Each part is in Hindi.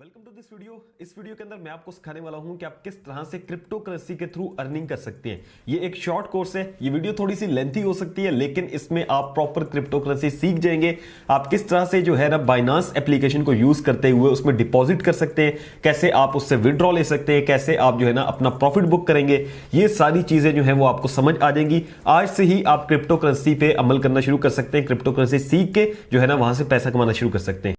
Welcome to this video. इस वीडियो के अंदर मैं आपको सिखाने वाला हूं कि आप किस तरह से क्रिप्टो करेंसी के थ्रू अर्निंग कर सकते हैं। ये एक शॉर्ट कोर्स है। ये वीडियो थोड़ी सी लेंथी हो सकती है, लेकिन इसमें आप प्रॉपर क्रिप्टो करेंसी सीख जाएंगे। आप किस तरह से जो है ना बाइनांस एप्लीकेशन को यूज करते हुए उसमें डिपॉजिट कर सकते हैं, कैसे आप उससे विड्रॉ ले सकते हैं, कैसे आप जो है ना अपना प्रॉफिट बुक करेंगे। ये सारी चीजें जो है वो आपको समझ आ जाएंगी। आज से ही आप क्रिप्टो करेंसी पे अमल करना शुरू कर सकते हैं। क्रिप्टो करेंसी सीख के जो है ना वहां से पैसा कमाना शुरू कर सकते हैं।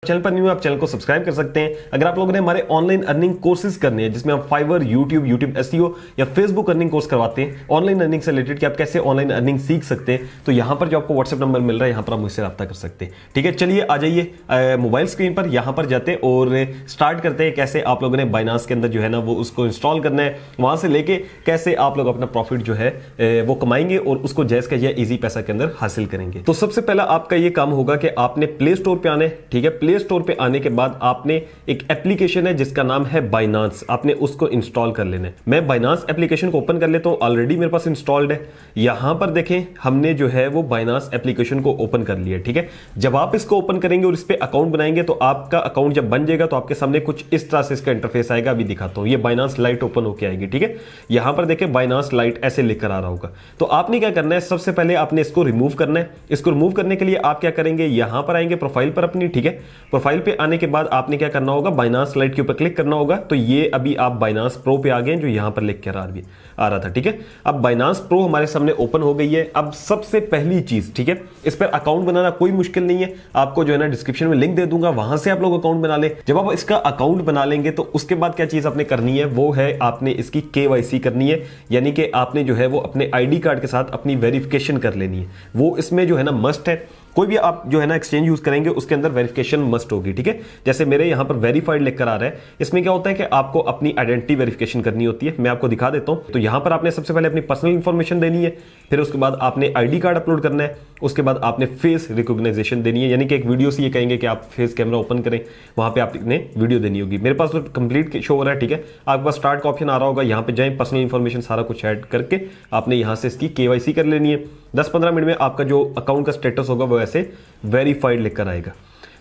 चैनल पर न्यू आप चैनल को सब्सक्राइब कर सकते हैं। अगर आप लोगों ने हमारे ऑनलाइन अर्निंग कोर्सेज करने हैं, जिसमें आप फाइवर, यूट्यूब एसईओ या फेसबुक अर्निंग कोर्स करवाते हैं ऑनलाइन अर्निंग से रिलेटेड कि आप कैसे ऑनलाइन अर्निंग सीख सकते हैं, तो यहां पर जो आपको व्हाट्सएप नंबर मिल रहा है, यहां पर आप मुझसे रब्ता कर सकते हैं। ठीक है, चलिए आ जाइए मोबाइल स्क्रीन पर, यहां पर जाते हैं और स्टार्ट करते हैं कैसे आप लोगों ने बाइनांस के अंदर जो है ना वो उसको इंस्टॉल करना है, वहां से लेके कैसे आप लोग अपना प्रॉफिट जो है वो कमाएंगे और उसको जैस का इजी पैसा के अंदर हासिल करेंगे। तो सबसे पहला आपका ये काम होगा कि आपने प्ले स्टोर पे आना है। ठीक है, प्ले स्टोर पे आने के बाद आपने एक एप्लीकेशन है जिसका नाम है बाइनांस, आपने उसको इंस्टॉल कर लेना है। मैं बाइनांस एप्लीकेशन को ओपन कर लेता हूं, ऑलरेडी मेरे पास इंस्टॉल्ड है। यहां पर देखें हमने जो है वो बाइनांस एप्लीकेशन को ओपन कर लिया। ठीक है, जब आप इसको ओपन करेंगे और इस पे अकाउंट बनाएंगे तो आपका अकाउंट जब बन जाएगा तो आपके सामने कुछ इस तरह से इसका इंटरफेस आएगा। अभी दिखाता हूं, ये बाइनांस लाइट ओपन होकर आएगी। ठीक है, यहां पर देखें बाइनांस लाइट ऐसे लिखकर आ रहा होगा। तो आपने क्या करना है, सबसे पहले आपने इसको रिमूव करना है। इसको रिमूव करने के लिए आप क्या करेंगे, यहां पर आएंगे प्रोफाइल पर अपनी। ठीक है, प्रोफाइल पे आने के बाद आपने क्या करना होगा, बाइनांस लाइट के ऊपर क्लिक करना होगा। तो ये अभी आप बाइनांस प्रो पे आ गए, जो यहां पर लिख कर आ रहा था। ठीक है, अब बाइनांस प्रो हमारे सामने ओपन हो गई है। अब सबसे पहली चीज, ठीक है, इस पर अकाउंट बनाना कोई मुश्किल नहीं है। आपको जो है ना डिस्क्रिप्शन में लिंक दे दूंगा, वहां से आप लोग अकाउंट बना ले। जब आप इसका अकाउंट बना लेंगे तो उसके बाद क्या चीज आपने करनी है, वो है आपने इसकी केवाईसी करनी है। यानी कि आपने जो है वो अपने आईडी कार्ड के साथ अपनी वेरिफिकेशन कर लेनी है। वो इसमें जो है ना मस्ट है। कोई भी आप जो है ना एक्सचेंज यूज करेंगे उसके अंदर वेरिफिकेशन मस्ट होगी। ठीक है, जैसे मेरे यहां पर वेरीफाइड लिखकर आ रहा है, इसमें क्या होता है कि आपको अपनी आइडेंटिटी वेरिफिकेशन करनी होती है। मैं आपको दिखा देता हूं। तो यहां पर आपने सबसे पहले अपनी पर्सनल इंफॉर्मेशन देनी है, फिर उसके बाद आपने आईडी कार्ड अपलोड करना है, उसके बाद आपने फेस रिकॉग्नाइजेशन देनी है। यानी कि एक वीडियो से ये कहेंगे कि आप फेस कैमरा ओपन करें, वहां पे आपने वीडियो देनी होगी। मेरे पास तो कंप्लीट शो हो रहा है। ठीक है, आपके पास स्टार्ट का ऑप्शन आ रहा होगा, यहां पे जाएं, पर्सनल इंफॉर्मेशन सारा कुछ ऐड करके आपने यहां से इसकी केवाईसी कर लेनी है। 10-15 मिनट में आपका जो अकाउंट का स्टेटस होगा वो ऐसे वेरीफाइड लिखकर आएगा।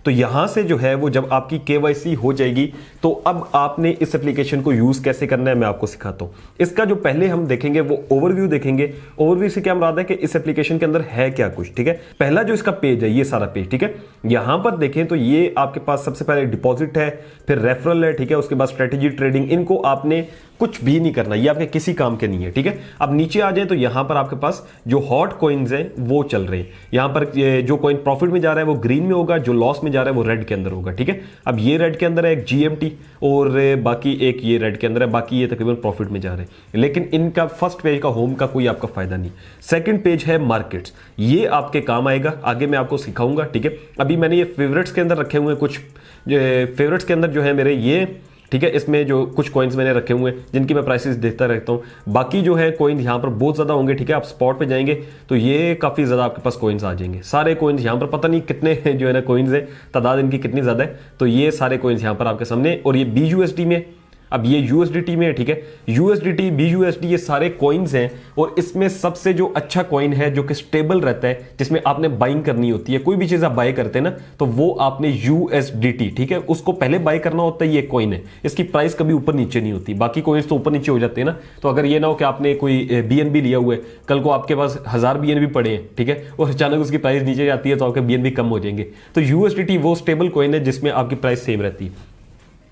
तो यहां से जो है वो जब आपकी केवाईसी हो जाएगी तो अब आपने इस एप्लीकेशन को यूज कैसे करना है मैं आपको सिखाता हूं। इसका जो पहले हम देखेंगे वो ओवरव्यू देखेंगे। ओवरव्यू से क्या मुराद है कि इस एप्लीकेशन के अंदर है क्या कुछ। ठीक है, पहला जो इसका पेज है, ये सारा पेज। ठीक है, यहां पर देखें तो ये आपके पास सबसे पहले डिपॉजिट है, फिर रेफरल है। ठीक है, उसके बाद स्ट्रेटेजी ट्रेडिंग, इनको आपने कुछ भी नहीं करना, ये आपके किसी काम के नहीं है। ठीक है, अब नीचे आ जाए तो यहां पर आपके पास जो हॉट कॉइन्स हैं वो चल रहे हैं। यहां पर जो कॉइन प्रॉफिट में जा रहा है वो ग्रीन में होगा, जो लॉस में जा रहा है वो रेड के अंदर होगा। ठीक है, अब ये रेड के अंदर है एक जीएमटी और बाकी एक ये रेड के अंदर है, बाकी ये तकरीबन प्रॉफिट में जा रहे हैं। लेकिन इनका फर्स्ट पेज का होम का कोई आपका फायदा नहीं। सेकंड पेज है मार्केट्स, ये आपके काम आएगा, आगे मैं आपको सिखाऊंगा। ठीक है, अभी मैंने ये फेवरेट्स के अंदर रखे हुए कुछ फेवरेट्स के अंदर जो है मेरे ये, ठीक है, इसमें जो कुछ कॉइन्स मैंने रखे हुए हैं जिनकी मैं प्राइसेस देखता रहता हूं। बाकी जो है कॉइन यहां पर बहुत ज्यादा होंगे। ठीक है, आप स्पॉट पे जाएंगे तो ये काफी ज्यादा आपके पास कॉइन्स आ जाएंगे। सारे कॉइन्स यहां पर पता नहीं कितने जो है ना कॉइन्स है, तादाद इनकी कितनी ज्यादा है। तो ये सारे कॉइन्स यहां पर आपके सामने, और ये BUSD में, अब ये USDT में है। ठीक है, USDT, BUSD ये सारे कॉइन्स हैं। और इसमें सबसे जो अच्छा कॉइन है जो कि स्टेबल रहता है, जिसमें आपने बाइंग करनी होती है, कोई भी चीज आप बाय करते हैं ना तो वो आपने USDT, ठीक है, उसको पहले बाय करना होता है। ये कॉइन है, इसकी प्राइस कभी ऊपर नीचे नहीं होती। बाकी कॉइन्स तो ऊपर नीचे हो जाते हैं ना। तो अगर ये ना हो कि आपने कोई BNB लिया हुआ है, कल को आपके पास 1000 BNB पड़े हैं, ठीक है, और अचानक उसकी प्राइस नीचे जाती है तो आपके BNB कम हो जाएंगे। तो USDT वो स्टेबल कॉइन है जिसमें आपकी प्राइस सेम रहती है।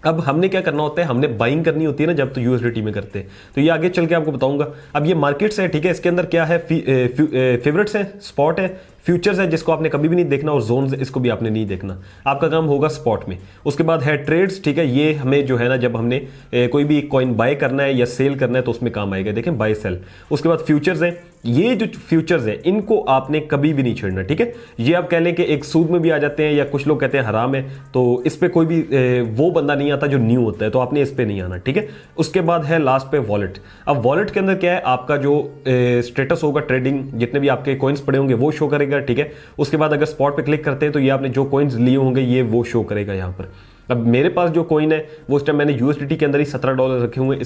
अब हमने क्या करना होता है, हमने बाइंग करनी होती है ना जब, तो USDT में करते हैं। तो ये आगे चल के आपको बताऊंगा। अब ये मार्केट्स है। ठीक है, इसके अंदर क्या है, फेवरेट्स है, स्पॉट है, फ्यूचर्स है जिसको आपने कभी भी नहीं देखना, और जोन्स इसको भी आपने नहीं देखना। आपका काम होगा स्पॉट में। उसके बाद है ट्रेड्स। ठीक है, ये हमें जो है ना जब हमने कोई भी कॉइन बाय करना है या सेल करना है तो उसमें काम आएगा। देखें, बाय सेल। उसके बाद फ्यूचर्स है, ये जो फ्यूचर्स है इनको आपने कभी भी नहीं छेड़ना। ठीक है, ये आप कह लें कि एक सूद में भी आ जाते हैं या कुछ लोग कहते हैं हराम है, तो इस पे कोई भी वो बंदा नहीं आता जो न्यू होता है, तो आपने इस पे नहीं आना। ठीक है, उसके बाद है लास्ट पे वॉलेट। अब वॉलेट के अंदर क्या है, आपका जो स्टेटस होगा ट्रेडिंग, जितने भी आपके कॉइन्स पड़े होंगे वो शो करेगा। ठीक है, उसके बाद अगर स्पॉट पे क्लिक करते हैं तो ये आपने जो कॉइन्स लिए होंगे ये वो शो करेगा यहाँ पर। अब मेरे पास जो कॉइन है वो इस टाइम मैंने यूएसडीटी के अंदर ही $17 रखे हुए हैं,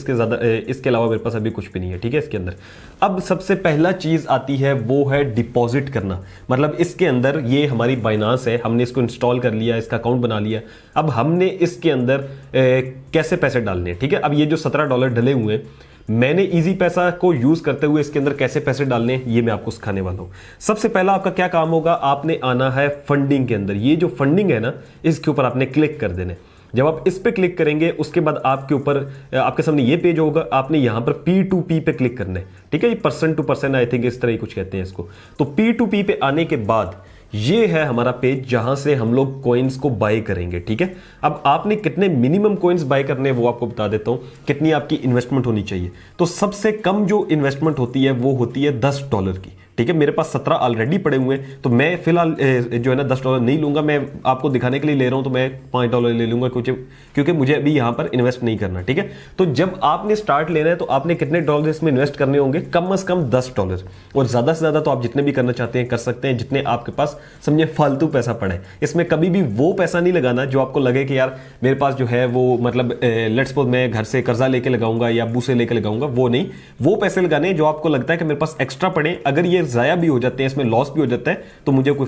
इसके अलावा मेरे पास अभी कुछ भी नहीं है, ठीक है। इसके अंदर अब सबसे पहला चीज आती है वो है डिपॉजिट करना। मतलब इसके अंदर ये हमारी बाइनांस है, हमने इसको इंस्टॉल कर लिया, इसका अकाउंट बना लिया। अब हमने इसके अंदर कैसे पैसे डालने हैं, ठीक है। अब ये जो $17 डले हुए हैं, मैंने इजी पैसा को यूज करते हुए इसके अंदर कैसे पैसे डालने हैं ये मैं आपको सिखाने वाला हूं। सबसे पहला आपका क्या काम होगा, आपने आना है फंडिंग के अंदर। ये जो फंडिंग है ना, इसके ऊपर आपने क्लिक कर देना है। जब आप इस पे क्लिक करेंगे उसके बाद आपके ऊपर आपके सामने ये पेज होगा, आपने यहां पर P2P पे क्लिक करना है, ठीक है। ये person to person I think इस तरह ही कुछ कहते हैं इसको। तो P2P पे आने के बाद ये है हमारा पेज जहां से हम लोग कॉइन्स को बाय करेंगे, ठीक है। अब आपने कितने मिनिमम कॉइन्स बाय करने हैं वो आपको बता देता हूं, कितनी आपकी इन्वेस्टमेंट होनी चाहिए। तो सबसे कम जो इन्वेस्टमेंट होती है वो होती है $10 की, ठीक है। मेरे पास 17 ऑलरेडी पड़े हुए हैं, तो मैं फिलहाल जो है ना $10 नहीं लूंगा। मैं आपको दिखाने के लिए ले रहा हूं, तो मैं $5 ले लूंगा क्योंकि मुझे अभी यहां पर इन्वेस्ट नहीं करना, ठीक है। तो जब आपने स्टार्ट लेना है तो आपने कितने डॉलर इसमें इन्वेस्ट करने होंगे, कम से कम $10, और ज्यादा से ज्यादा तो आप जितने भी करना चाहते हैं कर सकते हैं, जितने आपके पास समझे फालतू पैसा पड़े। इसमें कभी भी वो पैसा नहीं लगाना जो आपको लगे कि यार मेरे पास जो है वो मतलब लेट्स सपोज मैं घर से कर्जा लेके लगाऊंगा या अब्बू से लेके लगाऊंगा, वो नहीं। वो पैसे लगाने जो आपको लगता है कि मेरे पास एक्स्ट्रा पड़े, अगर ये जाया भी हो जाते हैं, इसमें लॉस भी हो जाता है, तो मुझे कोई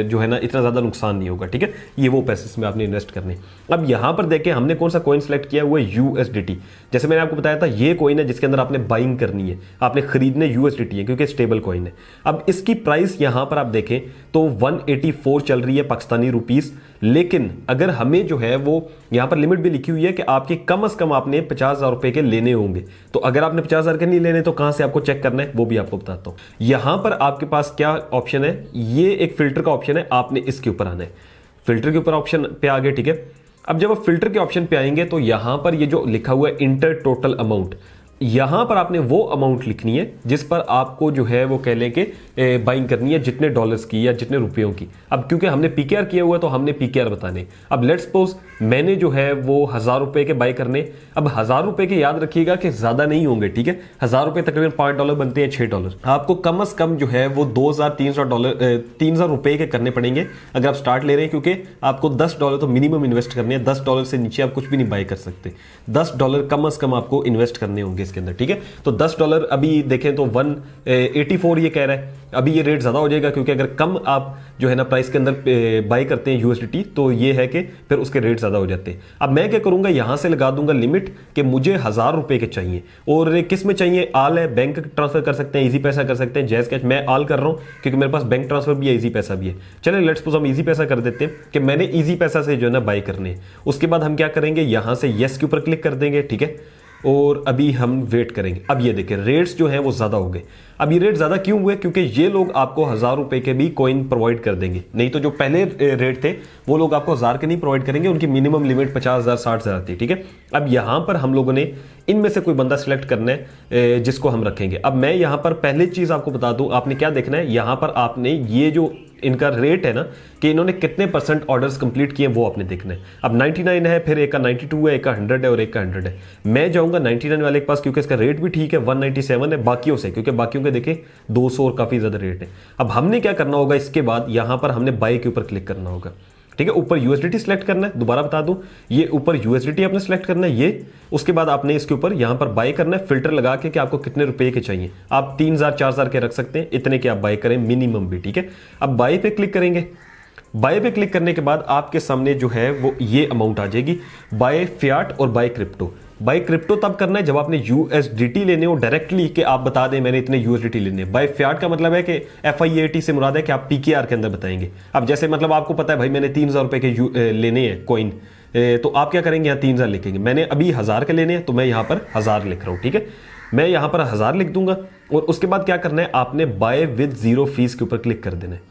जो है ना इतना ज्यादा नुकसान नहीं होगा, ठीक है। ये वो पैसे इसमें आपने इन्वेस्ट करने। अब यहां पर देखें हमने कौन सा कॉइन सेलेक्ट किया, वो है यूएसडीटी। जैसे मैंने आपको बताया था ये कॉइन है जिसके अंदर आपने बाइंग करनी है, आपने खरीदने यूएसडीटी है क्योंकि स्टेबल कॉइन है। अब इसकी प्राइस यहां पर आप देखें तो 184 चल रही है पाकिस्तानी रुपीस, लेकिन अगर हमें जो है वो यहां पर लिमिट भी लिखी हुई है कि आपके कम से कम आपने 50,000 रुपए के लेने होंगे। तो अगर आपने 50,000 के नहीं लेने तो कहां से आपको चेक करना है वो भी आपको बताता हूं। यहां पर आपके पास क्या ऑप्शन है, ये एक फिल्टर का ऑप्शन है, आपने इसके ऊपर आना है। फिल्टर के ऊपर ऑप्शन पे आ गए, ठीक है। अब जब आप फिल्टर के ऑप्शन पे आएंगे तो यहां पर ये जो लिखा हुआ है इंटर टोटल अमाउंट, यहां पर आपने वो अमाउंट लिखनी है जिस पर आपको जो है वो कह लें कि बाइंग करनी है, जितने डॉलर्स की या जितने रुपयों की। अब क्योंकि हमने पीकेआर किया हुआ है तो हमने पीकेआर बताने। अब लेट्स सपोज मैंने जो है वो 1,000 रुपए के बाई करने। अब 1,000 रुपए के याद रखिएगा कि ज्यादा नहीं होंगे, ठीक है। 1,000 रुपए तकरीबन $5 बनते हैं, $6। आपको कम से कम जो है वो $2,300 रुपए के करने पड़ेंगे अगर आप स्टार्ट ले रहे हैं, क्योंकि आपको $10 तो मिनिमम इन्वेस्ट करने हैं। $10 से नीचे आप कुछ भी नहीं बाई कर सकते। $10 कम से कम आपको इन्वेस्ट करने होंगे इसके अंदर, ठीक है। तो $10 अभी देखें तो 184 ये कह रहा है। अभी ये रेट ज्यादा हो जाएगा क्योंकि अगर कम आप जो है ना प्राइस के अंदर बाई करते हैं यूएसडीटी तो ये है कि फिर उसके रेट ज्यादा हो जाते हैं। अब मैं क्या करूंगा, यहां से लगा दूंगा लिमिट कि मुझे 1,000 रुपए के चाहिए। और किस में चाहिए, आल है, बैंक ट्रांसफर कर सकते हैं, इजी पैसा कर सकते हैं, जैज कैश। मैं आल कर रहा हूं क्योंकि मेरे पास बैंक ट्रांसफर भी है, इजी पैसा भी है। चलिए लेट्स सपोज हम इजी पैसा कर देते हैं कि मैंने इजी पैसा से जो है ना बाई करने। उसके बाद हम क्या करेंगे, यहां से येस के ऊपर क्लिक कर देंगे, ठीक है। और अभी हम वेट करेंगे। अब ये देखिए रेट्स जो हैं वो ज्यादा हो गए। अब ये रेट ज्यादा क्यों हुए, क्योंकि ये लोग आपको 1,000 रुपए के भी कॉइन प्रोवाइड कर देंगे। नहीं तो जो पहले रेट थे वो लोग आपको 1,000 के नहीं प्रोवाइड करेंगे, उनकी मिनिमम लिमिट 50,000 60,000 थी, ठीक है। अब यहां पर हम लोगों ने इनमें से कोई बंदा सिलेक्ट करना है जिसको हम रखेंगे। अब मैं यहां पर पहले चीज आपको बता दूं, आपने क्या देखना है, यहां पर आपने ये जो इनका रेट है ना कि इन्होंने कितने % ऑर्डर्स कंप्लीट किए वो आपने देखना है। अब 99 है, फिर एक का 92 है, एक का 100 है और एक का 100 है। मैं जाऊंगा 99 वाले के पास क्योंकि इसका रेट भी ठीक है, 197 है बाकियों से, क्योंकि बाकियों के देखें 200 और काफी ज्यादा रेट है। अब हमने क्या करना होगा, इसके बाद यहां पर हमने बाय के ऊपर क्लिक करना होगा, ठीक है। ऊपर यूएसडीटी सिलेक्ट करना है, दोबारा बता दूं, ये ऊपर यूएसडीटी आपने सिलेक्ट करना है ये। उसके बाद आपने इसके ऊपर यहां पर बाय करना है, फिल्टर लगा के कि आपको कितने रुपए के चाहिए। आप 3,000 4,000 के रख सकते हैं, इतने के आप बाय करें मिनिमम भी, ठीक है। अब बाय पे क्लिक करेंगे। बाय पे क्लिक करने के बाद आपके सामने जो है वो ये अमाउंट आ जाएगी, बाय फियाट और बाय क्रिप्टो। बाय क्रिप्टो तब करना है जब आपने यूएसडीटी लेने हो डायरेक्टली, कि आप बता दें मैंने इतने यूएसडीटी लेने। बाय फियाट का मतलब है कि FIAT से मुराद है कि आप पीकेआर के अंदर बताएंगे। अब जैसे मतलब आपको पता है भाई मैंने 3,000 रुपए के लेने हैं कॉइन, तो आप क्या करेंगे, यहाँ 3,000 लिखेंगे। मैंने अभी 1,000 के लेने हैं तो मैं यहाँ पर 1,000 लिख रहा हूँ, ठीक है। मैं यहाँ पर 1,000 लिख दूंगा और उसके बाद क्या करना है, आपने बाय विद जीरो फीस के ऊपर क्लिक कर देना है।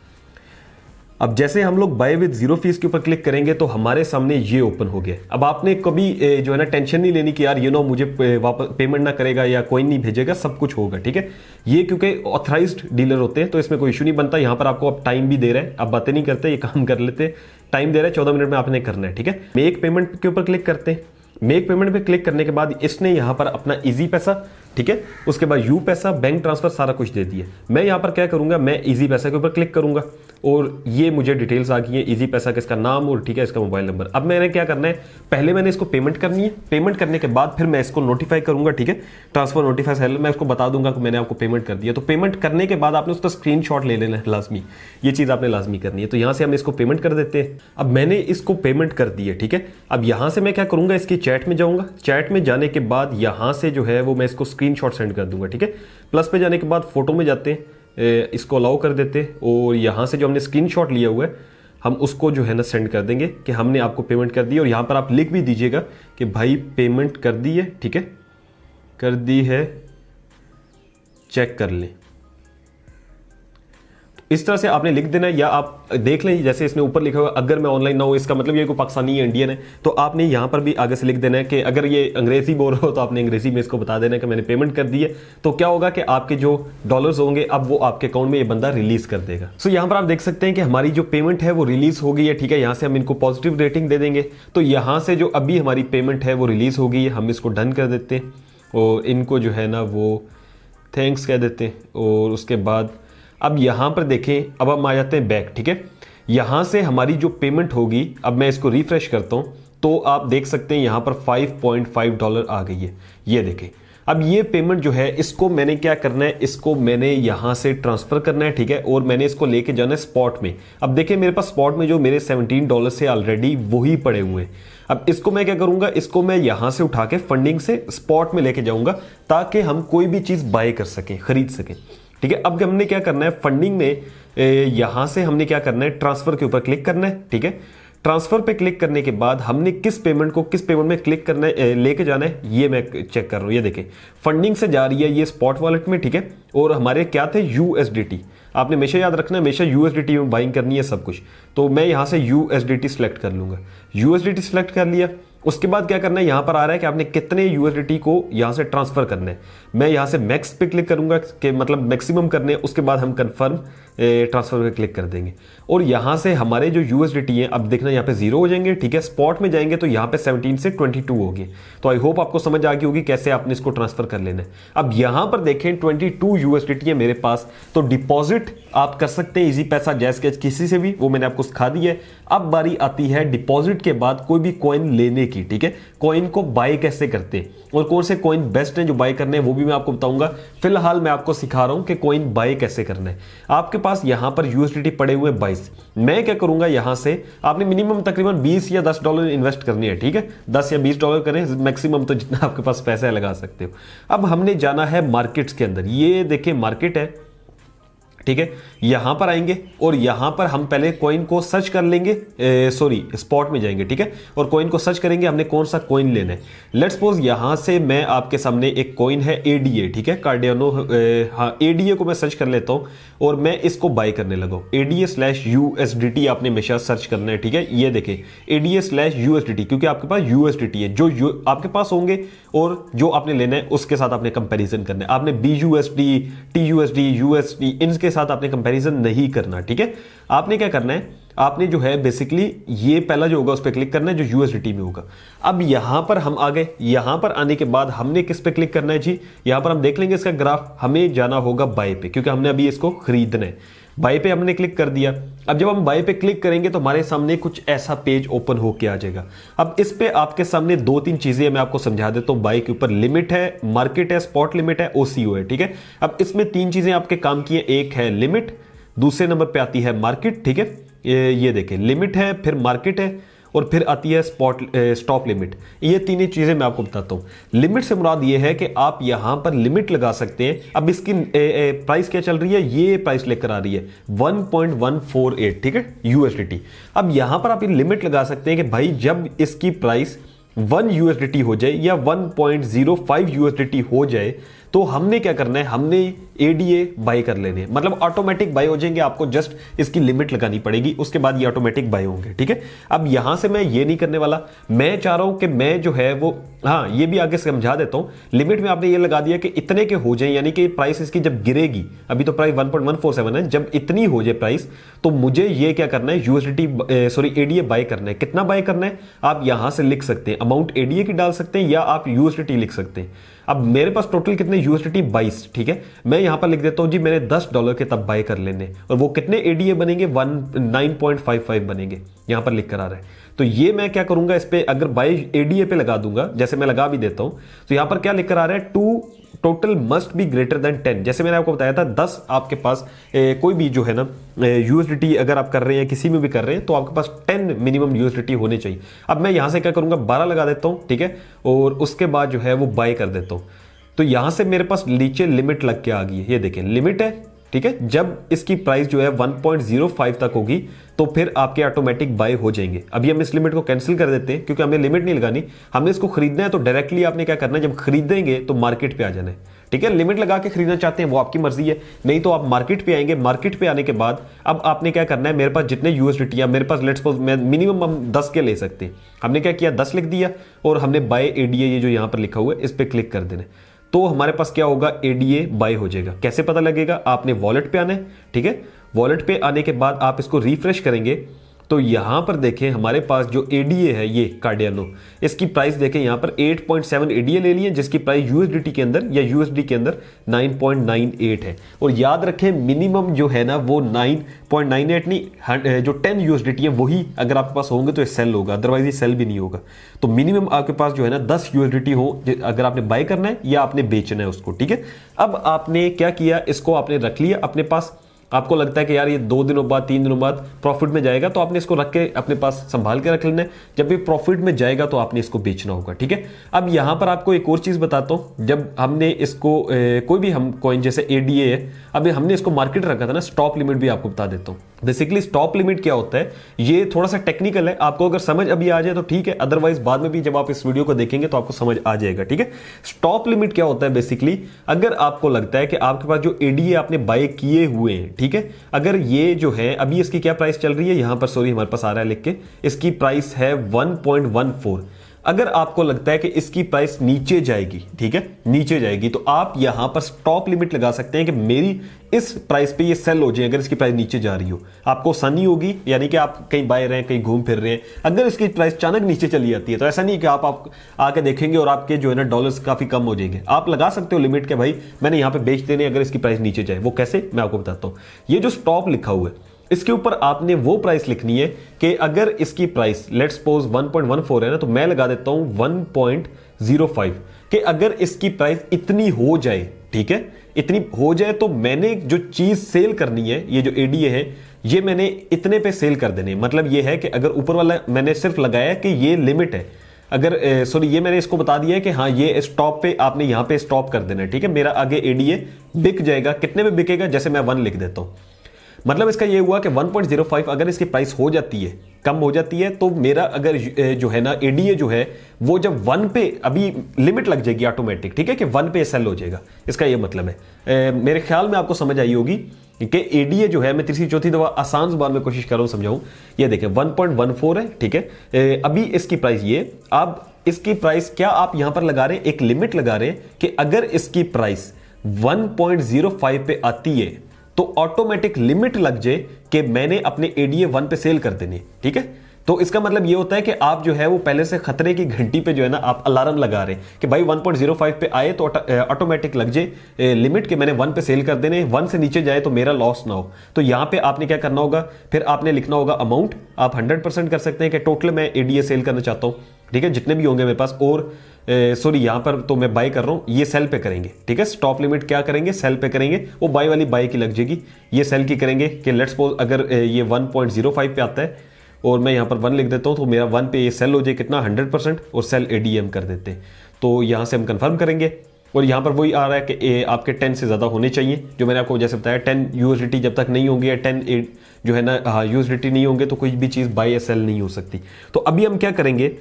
अब जैसे हम लोग बाय विद जीरो फीस के ऊपर क्लिक करेंगे तो हमारे सामने ये ओपन हो गया। अब आपने कभी जो है ना टेंशन नहीं लेनी कि यार ये नो मुझे वापस पेमेंट ना करेगा या कोई नहीं भेजेगा, सब कुछ होगा, ठीक है। ये क्योंकि ऑथराइज्ड डीलर होते हैं तो इसमें कोई इशू नहीं बनता। यहाँ पर आपको अब टाइम भी दे रहे हैं, आप बातें नहीं करते, ये काम कर लेते, टाइम दे रहे हैं 14 मिनट में आपने करना है, ठीक है। मेक पेमेंट के ऊपर क्लिक करते हैं। मेक पेमेंट पे क्लिक करने के बाद इसने यहां पर अपना इजी पैसा, ठीक है, उसके बाद यू पैसा, बैंक ट्रांसफर सारा कुछ दे दिया। मैं यहां पर क्या करूंगा, मैं इजी पैसा के ऊपर क्लिक करूंगा। और ये मुझे डिटेल्स आ गई है इजी पैसा का, इसका नाम और ठीक है इसका मोबाइल नंबर। अब मैंने क्या करना है, पहले मैंने इसको पेमेंट करनी है, पेमेंट करने के बाद फिर मैं इसको नोटिफाई करूंगा, ठीक है, ट्रांसफर नोटिफाई सेलर, मैं उसको बता दूंगा कि मैंने आपको पेमेंट कर दिया। तो पेमेंट करने के बाद आपने उसका स्क्रीनशॉट ले लेना है लाजमी, ये चीज आपने लाजमी करनी है। तो यहां से हम इसको पेमेंट कर देते हैं। अब मैंने इसको पेमेंट कर दी है, ठीक है। अब यहां से मैं क्या करूंगा, इसकी चैट में जाऊंगा, चैट में जाने के बाद यहां से जो है वो मैं इसको स्क्रीनशॉट सेंड कर दूंगा, ठीक है। प्लस पे जाने के बाद फोटो में जाते हैं, इसको अलाउ कर देते और यहां से जो हमने स्क्रीनशॉट लिया हुआ है हम उसको जो है ना सेंड कर देंगे कि हमने आपको पेमेंट कर दी। और यहां पर आप लिख भी दीजिएगा कि भाई पेमेंट कर दी है, ठीक है, कर दी है, चेक कर लें। इस तरह से आपने लिख देना है, या आप देख लें जैसे इसने ऊपर लिखा हुआ अगर मैं ऑनलाइन ना हूं, इसका मतलब ये कोई पाकिस्तानी या इंडियन है। तो आपने यहां पर भी आगे से लिख देना है कि अगर ये अंग्रेजी बोल रहा हो तो आपने अंग्रेजी में इसको बता देना है कि मैंने पेमेंट कर दी है। तो क्या होगा कि आपके जो डॉलर्स होंगे अब वो आपके अकाउंट में ये बंदा रिलीज कर देगा। सो यहां पर आप देख सकते हैं कि हमारी जो पेमेंट है वो रिलीज हो गई है, ठीक है। यहां से हम इनको पॉजिटिव रेटिंग दे देंगे। तो यहां से जो अभी हमारी पेमेंट है वो रिलीज हो गई है, हम इसको डन कर देते हैं और इनको जो है ना वो थैंक्स कह देते हैं। और उसके बाद अब यहां पर देखें, अब हम आ जाते हैं बैक, ठीक है। यहां से हमारी जो पेमेंट होगी, अब मैं इसको रिफ्रेश करता हूं तो आप देख सकते हैं यहां पर $5.5 आ गई है, ये देखें। अब ये पेमेंट जो है इसको मैंने क्या करना है, इसको मैंने यहां से ट्रांसफर करना है, ठीक है। और मैंने इसको लेके जाना है स्पॉट में। अब देखिए मेरे पास स्पॉट में जो मेरे $17 से ऑलरेडी वही पड़े हुए हैं। अब इसको मैं क्या करूंगा, इसको मैं यहां से उठा के फंडिंग से स्पॉट में लेके जाऊंगा ताकि हम कोई भी चीज बाय कर सकें, खरीद सकें, ठीक है। अब हमने क्या करना है, फंडिंग में यहां से हमने क्या करना है, ट्रांसफर के ऊपर क्लिक करना है, ठीक है। ट्रांसफर पे क्लिक करने के बाद हमने किस पेमेंट को किस पेमेंट में क्लिक करना है, लेके जाना है, ये मैं चेक कर रहा हूं। ये देखें फंडिंग से जा रही है ये स्पॉट वॉलेट में, ठीक है। और हमारे क्या थे, USDT। आपने हमेशा याद रखना है, हमेशा USDT में बाइंग करनी है सब कुछ। तो मैं यहां से USDT सिलेक्ट कर लूंगा, USDT सिलेक्ट कर लिया। उसके बाद क्या करना है, यहां पर आ रहा है कि आपने कितने USDT को यहां से ट्रांसफर करने हैं। मैं यहां से मैक्स पे क्लिक करूंगा कि मतलब मैक्सिमम करने, उसके बाद हम कंफर्म ट्रांसफर पे क्लिक कर देंगे। और यहां से हमारे जो USDT है अब देखना यहाँ पे 0 हो जाएंगे, ठीक है। स्पॉट में जाएंगे तो यहाँ पे 17 से 22 हो गए। तो आई होप आपको समझ आ गई होगी कैसे आपने इसको ट्रांसफर कर लेना है। अब यहां पर देखें 22 USDT है मेरे पास, तो डिपॉजिट आप कर सकते हैं इजी पैसा, जैस कैश किसी से भी, वो मैंने आपको सिखा दी है। अब बारी आती है डिपॉजिट के बाद कोई भी कॉइन लेने की, ठीक है। कॉइन को बाय कैसे करते हैं और कौन से कॉइन बेस्ट हैं जो बाय करने हैं वो भी मैं आपको बताऊंगा। फिलहाल मैं आपको सिखा रहा हूं कि कॉइन बाय कैसे करना है। आपके पास यहां पर USDT पड़े हुए 22, मैं क्या करूंगा, यहां से आपने मिनिमम तकरीबन 20 या $10 इन्वेस्ट करनी है, ठीक है। 10 या $20 करें, मैक्सिमम तो जितना आपके पास पैसा है लगा सकते हो। अब हमने जाना है मार्केट्स के अंदर, ये देखिए मार्केट है, ठीक है। यहां पर आएंगे और यहां पर हम पहले कॉइन को सर्च कर लेंगे, सॉरी स्पॉट में जाएंगे, ठीक है। और कॉइन को सर्च करेंगे हमने कौन सा कॉइन लेना है। लेट्स सपोज यहां से मैं आपके सामने एक कॉइन है ADA, ठीक है, कार्डियानो, हाँ ADA को मैं सर्च कर लेता हूं और मैं इसको बाय करने लगा। ADA/USDT आपने हमेशा सर्च करना है, ठीक है। ये देखें ADA/USDT, क्योंकि आपके पास USDT है, जो आपके पास होंगे और जो आपने लेना है उसके साथ आपने कंपैरिजन करना है। आपने BUSD, TUSD, USD इनके साथ आपने कंपैरिजन नहीं करना, ठीक है। आपने क्या करना है, आपने जो है बेसिकली ये पहला जो होगा उस पर क्लिक करना है जो USDT में होगा। अब यहां पर हम आ गए, यहां पर आने के बाद हमने किस पे क्लिक करना है जी, यहां पर हम देख लेंगे इसका ग्राफ, हमें जाना होगा बाय पे, क्योंकि हमने अभी इसको खरीदना है। बाय पे हमने क्लिक कर दिया। अब जब हम बाय पे क्लिक करेंगे तो हमारे सामने कुछ ऐसा पेज ओपन होके आ जाएगा। अब इस पे आपके सामने 2-3 चीजें मैं आपको समझा देता हूं। बाय के ऊपर लिमिट है, मार्केट है, स्पॉट लिमिट है, OCO है, ठीक है। अब इसमें 3 चीजें आपके काम की है, एक है लिमिट, दूसरे नंबर पे आती है मार्केट, ठीक है। ये देखें लिमिट है, फिर मार्केट है और फिर आती है स्टॉप लिमिट। ये तीनों चीजें मैं आपको बताता हूं। लिमिट से मुराद ये है कि आप यहां पर लिमिट लगा सकते हैं। अब इसकी प्राइस क्या चल रही है, ये प्राइस लेकर आ रही है 1.148, ठीक है, USDT। अब यहां पर आप ये लिमिट लगा सकते हैं कि भाई जब इसकी प्राइस 1 USDT हो जाए या 1.05 USDT हो जाए तो हमने क्या करना है, हमने ADA बाय कर लेने, मतलब ऑटोमेटिक बाय हो जाएंगे। आपको जस्ट इसकी लिमिट लगानी पड़ेगी, उसके बाद ये ऑटोमेटिक बाय होंगे, ठीक है। अब यहां से मैं ये नहीं करने वाला, मैं चाह रहा हूं कि मैं जो है वो, हाँ ये भी आगे समझा देता हूं। लिमिट में आपने ये लगा दिया कि इतने के हो जाए, यानी कि प्राइस इसकी जब गिरेगी, अभी तो प्राइस 1.147 है, जब इतनी हो जाए प्राइस तो मुझे ये क्या करना है, ADA बाय करना है। कितना बाय करना है आप यहां से लिख सकते हैं, अमाउंट ADA की डाल सकते हैं या आप USDT लिख सकते हैं। अब मेरे पास टोटल कितने यूएसडीटी 22, ठीक है। मैं यहां पर लिख देता हूं जी मैंने $10 के तब बाय कर लेने, और वो कितने एडीए बनेंगे, 9.55 बनेंगे, यहां पर लिख कर आ रहा है। तो ये मैं क्या करूंगा, इस पे अगर बाय एडीए पे लगा दूंगा, जैसे मैं लगा भी देता हूं, तो यहां पर क्या लिख कर आ रहा है, to total must be greater than 10। जैसे मैंने आपको बताया था 10 आपके पास कोई भी जो है ना यूएसडीटी अगर आप कर रहे हैं, किसी में भी कर रहे हैं, तो आपके पास 10 मिनिमम यूएसडीटी होने चाहिए। अब मैं यहां से क्या करूंगा, 12 लगा देता हूं, ठीक है, और उसके बाद जो है वो बाय कर देता हूं। तो यहां से मेरे पास नीचे लिमिट लग के आ गई है, ये देखें लिमिट है, ठीक है। जब इसकी प्राइस जो है 1.05 तक होगी तो फिर आपके ऑटोमेटिक बाय हो जाएंगे। अभी हम इस लिमिट को कैंसिल कर देते हैं क्योंकि हमें लिमिट नहीं लगानी, हमने इसको खरीदना है। तो डायरेक्टली आपने क्या करना है, जब खरीदेंगे तो मार्केट पे आ जाना है, ठीक है। लिमिट लगा के खरीदना चाहते हैं वो आपकी मर्जी है, नहीं तो आप मार्केट पे आएंगे। मार्केट पे आने के बाद अब आपने क्या करना है, मेरे पास जितने यूएसडीटी, मेरे पास लेट्स सपोज मैं मिनिमम हम 10 के ले सकते हैं, हमने क्या किया 10 लिख दिया और हमने बाय एडीए ये जो यहां पर लिखा हुआ है इस पर क्लिक कर देना, तो हमारे पास क्या होगा, एडीए बाय हो जाएगा। कैसे पता लगेगा, आपने वॉलेट पे आना है, ठीक है। वॉलेट पे आने के बाद आप इसको रिफ्रेश करेंगे तो यहां पर देखें हमारे पास जो एडीए है ये कार्डियानो, इसकी प्राइस देखें यहां पर 8.7 एडीए ले लिए, जिसकी प्राइस यूएसडीटी के अंदर या यूएसडी के अंदर 9.98 है। और याद रखें मिनिमम जो है ना वो 9.98 नहीं, जो 10 यूएसडीटी है वही अगर आपके पास होंगे तो ये सेल होगा, अदरवाइज ये सेल भी नहीं होगा। तो मिनिमम आपके पास जो है ना 10 यूएसडीटी हो अगर आपने बाय करना है या आपने बेचना है उसको, ठीक है। अब आपने क्या किया, इसको आपने रख लिया अपने पास। आपको लगता है कि यार ये 2 दिनों बाद 3 दिनों बाद प्रॉफिट में जाएगा, तो आपने इसको रख के अपने पास संभाल के रख लेना है। जब भी प्रॉफिट में जाएगा तो आपने इसको बेचना होगा, ठीक है। अब यहां पर आपको एक और चीज बताता हूं, जब हमने इसको कोई भी हम कॉइन जैसे एडीए है, अभी हमने इसको मार्केट रखा था ना, स्टॉप लिमिट भी आपको बता देता हूं। बेसिकली स्टॉप लिमिट क्या होता है, ये थोड़ा सा टेक्निकल है, आपको अगर समझ अभी आ जाए तो ठीक है, अदरवाइज बाद में भी जब आप इस वीडियो को देखेंगे तो आपको समझ आ जाएगा, ठीक है। स्टॉप लिमिट क्या होता है, बेसिकली अगर आपको लगता है कि आपके पास जो एडीए आपने बाय किए हुए हैं, ठीक है, अगर ये जो है अभी इसकी क्या प्राइस चल रही है, यहां पर सॉरी हमारे पास आ रहा है लिख के, इसकी प्राइस है 1.14। अगर आपको लगता है कि इसकी प्राइस नीचे जाएगी, ठीक है, नीचे जाएगी, तो आप यहां पर स्टॉप लिमिट लगा सकते हैं कि मेरी इस प्राइस पे ये सेल हो जाए। अगर इसकी प्राइस नीचे जा रही हो, आपको आसानी होगी, यानी कि आप कहीं बाय रहे हैं, कहीं घूम फिर रहे हैं, अगर इसकी प्राइस अचानक नीचे चली जाती है तो ऐसा नहीं कि आप आके देखेंगे और आपके जो है ना डॉलर्स काफी कम हो जाएंगे। आप लगा सकते हो लिमिट के भाई मैंने यहां पे बेच देने अगर इसकी प्राइस नीचे जाए। वो कैसे, मैं आपको बताता हूं। ये जो स्टॉप लिखा हुआ है इसके ऊपर आपने वो प्राइस लिखनी है कि अगर इसकी प्राइस लेट्स सपोज 1.14 है ना, तो मैं लगा देता हूं 1.05 कि अगर इसकी प्राइस इतनी हो जाए, ठीक है, इतनी हो जाए तो मैंने जो चीज सेल करनी है, ये जो एडीए है ये मैंने इतने पे सेल कर देने। मतलब ये है कि अगर ऊपर वाला मैंने सिर्फ लगाया कि ये लिमिट है, अगर सॉरी ये मैंने इसको बता दिया है कि हाँ ये स्टॉप पे आपने यहां पे स्टॉप कर देना है, ठीक है। मेरा आगे एडीए बिक जाएगा, कितने में बिकेगा, जैसे मैं 1 लिख देता हूं। मतलब इसका ये हुआ कि 1.05 अगर इसकी प्राइस हो जाती है, कम हो जाती है, तो मेरा अगर जो है ना एडीए जो है वो जब 1 पे अभी लिमिट लग जाएगी ऑटोमेटिक, ठीक है, कि 1 पे सेल हो जाएगा। इसका ये मतलब है मेरे ख्याल में आपको समझ आई होगी कि एडीए जो है, मैं तीसरी चौथी दफा आसान जुबान में कोशिश कर रहा हूं समझाऊं। ये देखें 1.14 है, ठीक है। अभी इसकी प्राइस ये, अब इसकी प्राइस क्या आप यहां पर लगा रहे हैं, एक लिमिट लगा रहे हैं कि अगर इसकी प्राइस 1.05 पे आती है तो ऑटोमेटिक लिमिट लग जाए कि मैंने अपने एडीए 1 पे सेल कर देने, ठीक है। तो इसका मतलब ये होता है कि आप जो है वो पहले से खतरे की घंटी पे जो है ना आप अलार्म लगा रहे हैं कि भाई 1.05 पे आए तो ऑटोमेटिक लग जाए लिमिट के मैंने 1 पे सेल कर देने, 1 से नीचे जाए तो मेरा लॉस ना हो। तो यहां पे आपने क्या करना होगा, फिर आपने लिखना होगा अमाउंट। आप 100% कर सकते हैं कि टोटल मैं एडीए सेल करना चाहता हूं, ठीक है, जितने भी होंगे मेरे पास। और सॉरी यहां पर तो मैं बाय कर रहा हूं, ये सेल पे करेंगे, ठीक है। स्टॉप लिमिट क्या करेंगे, सेल पे करेंगे, वो बाय वाली बाय की लग जाएगी। ये सेल की करेंगे कि लेट्स सपोज अगर ये 1.05 पे आता है और मैं यहां पर 1 लिख देता हूं तो मेरा 1 पे ये सेल हो जाए कितना, 100%, और सेल एडीएम कर देते हैं। तो यहां से हम कंफर्म करेंगे और यहां पर वही आ रहा है कि आपके 10 से ज्यादा होने चाहिए, जो मैंने आपको जैसे बताया 10 यूएसडीटी जब तक नहीं होंगे या 10 जो है ना यूएसडीटी नहीं होंगे तो कोई भी चीज बाय या सेल नहीं हो सकती। तो अभी हम क्या करेंगे,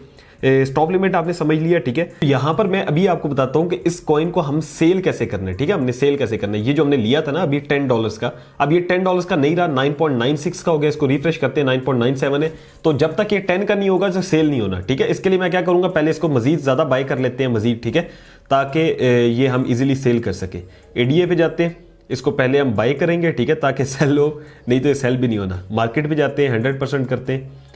स्टॉप लिमिट आपने समझ लिया, ठीक है। यहां पर मैं अभी आपको बताता हूं कि इस कॉइन को हम सेल कैसे करना है, ठीक है। हमने सेल कैसे करना है, ये जो हमने लिया था ना अभी $10 का, अब ये $10 का नहीं रहा, 9.96 का हो गया। इसको रिफ्रेश करते हैं, 9.97 है। तो जब तक ये 10 का नहीं होगा तो सेल नहीं होना, ठीक है। इसके लिए मैं क्या करूंगा, पहले इसको मजीद ज्यादा बाय कर लेते हैं मजीद, ठीक है, ताकि ये हम इजीली सेल कर सके। एडीए पे जाते हैं, इसको पहले हम बाय करेंगे, ठीक है, ताकि सेल हो, नहीं तो ये सेल भी नहीं होना। मार्केट पे जाते हैं, 100% करते हैं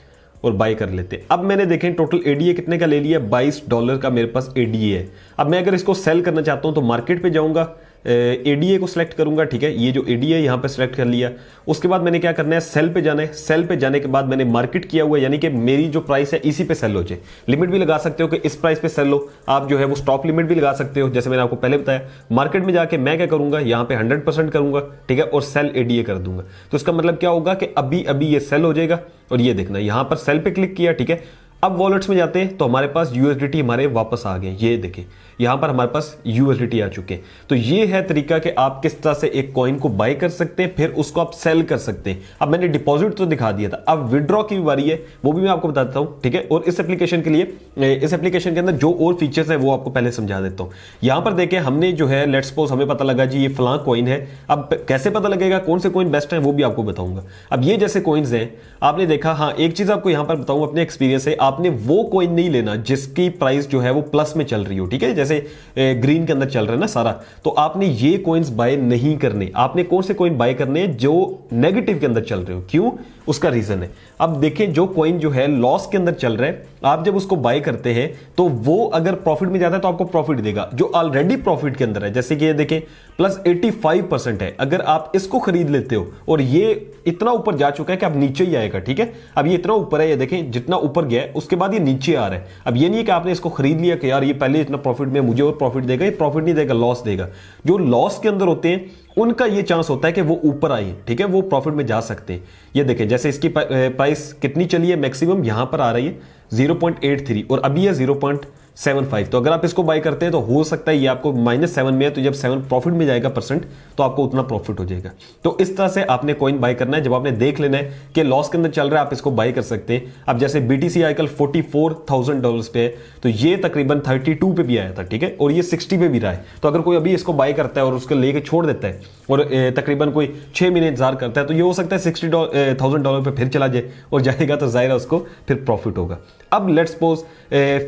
और बाय कर लेते हैं। अब मैंने देखें टोटल एडीए कितने का ले लिया, $22 का मेरे पास एडीए है। अब मैं अगर इसको सेल करना चाहता हूं तो मार्केट पे जाऊंगा, एडीए को सिलेक्ट करूंगा, ठीक है, ये जो एडीए यहां पे सिलेक्ट कर लिया। उसके बाद मैंने क्या करना है, सेल पे जाना है। सेल पे जाने के बाद मैंने मार्केट किया हुआ है, यानी कि मेरी जो प्राइस है इसी पे सेल हो जाए। लिमिट भी लगा सकते हो कि इस प्राइस पे सेल हो, आप जो है वो स्टॉप लिमिट भी लगा सकते हो, जैसे मैंने आपको पहले बताया। मार्केट में जाके मैं क्या करूंगा, यहां पे 100% करूंगा, ठीक है, और सेल एडीए कर दूंगा। तो इसका मतलब क्या होगा कि अभी अभी ये सेल हो जाएगा। और ये देखना, यहां पर सेल पे क्लिक किया, ठीक है। अब वॉलेट्स में जाते हैं तो हमारे पास यूएसडीटी हमारे वापस आ गए। ये देखें यहां पर हमारे पास यूएसडीटी आ चुके हैं। तो ये है तरीका कि आप किस तरह से एक कॉइन को बाय कर सकते हैं, फिर उसको आप सेल कर सकते हैं। अब मैंने डिपॉजिट तो दिखा दिया था, अब विड्रॉ की बारी है, वो भी मैं आपको बता देता हूं, ठीक है। और इस एप्लीकेशन के लिए, इस एप्लीकेशन के अंदर जो और फीचर्स है वो आपको पहले समझा देता हूं। यहां पर देखें हमने जो है, लेट्स सपोज हमें पता लगा जी ये फलां कॉइन है। अब कैसे पता लगेगा कौन से कॉइन बेस्ट है, वो भी आपको बताऊंगा। अब ये जैसे कॉइन्स हैं, आपने देखा, हाँ एक चीज आपको यहां पर बताऊं अपने एक्सपीरियंस से, आपने वो कॉइन नहीं लेना जिसकी प्राइस जो है वो प्लस में चल रही हो, ठीक है, जैसे ग्रीन के अंदर चल रहा है ना सारा। तो आपने ये कॉइन्स बाय नहीं करने, आपने कौन से कॉइन बाय करने जो नेगेटिव के अंदर चल रहे हो। क्यों, उसका रीजन है। अब देखें जो कॉइन जो है लॉस के अंदर चल रहा है, आप जब उसको बाय करते हैं तो वो अगर प्रॉफिट में जाता है तो आपको प्रॉफिट देगा। जो ऑलरेडी प्रॉफिट के अंदर है, जैसे कि ये देखें प्लस 85% है, अगर आप इसको खरीद लेते हो और ये इतना ऊपर जा चुका है कि अब नीचे ही आएगा, ठीक है। अब ये इतना ऊपर है, ये देखें जितना ऊपर गया है उसके बाद ये नीचे आ रहा है। अब ये नहीं है कि आपने इसको खरीद लिया कि यार ये पहले इतना प्रॉफिट में मुझे और प्रॉफिट देगा, ये प्रॉफिट नहीं देगा, लॉस देगा। जो लॉस के अंदर होते हैं उनका ये चांस होता है कि वो ऊपर आए, ठीक है, वो प्रॉफिट में जा सकते हैं। ये देखें जैसे इसकी प्राइस कितनी चली है, मैक्सिमम यहां पर आ रही है 0.83 और अभी है 0.75। तो अगर आप इसको बाय करते हैं तो हो सकता है ये आपको -7 में है, तो जब 7 प्रॉफिट में जाएगा परसेंट तो आपको उतना प्रॉफिट हो जाएगा। तो इस तरह से आपने कॉइन बाय करना है। जब आपने देख लेना है कि लॉस के अंदर चल रहा है, आप इसको बाय कर सकते हैं। अब जैसे बीटीसी आजकल $44,000 पे है, तो ये तकरीबन 32 पे भी आया था, ठीक है, और ये 60 पे भी रहा है। तो अगर कोई अभी इसको बाय करता है और उसको लेके छोड़ देता है और तकरीबन कोई 6 महीने इंतजार करता है, तो ये हो सकता है $60,000 पे फिर चला जाए और जाएगा तो जाहिर है उसको फिर प्रॉफिट होगा। अब लेट्स सपोज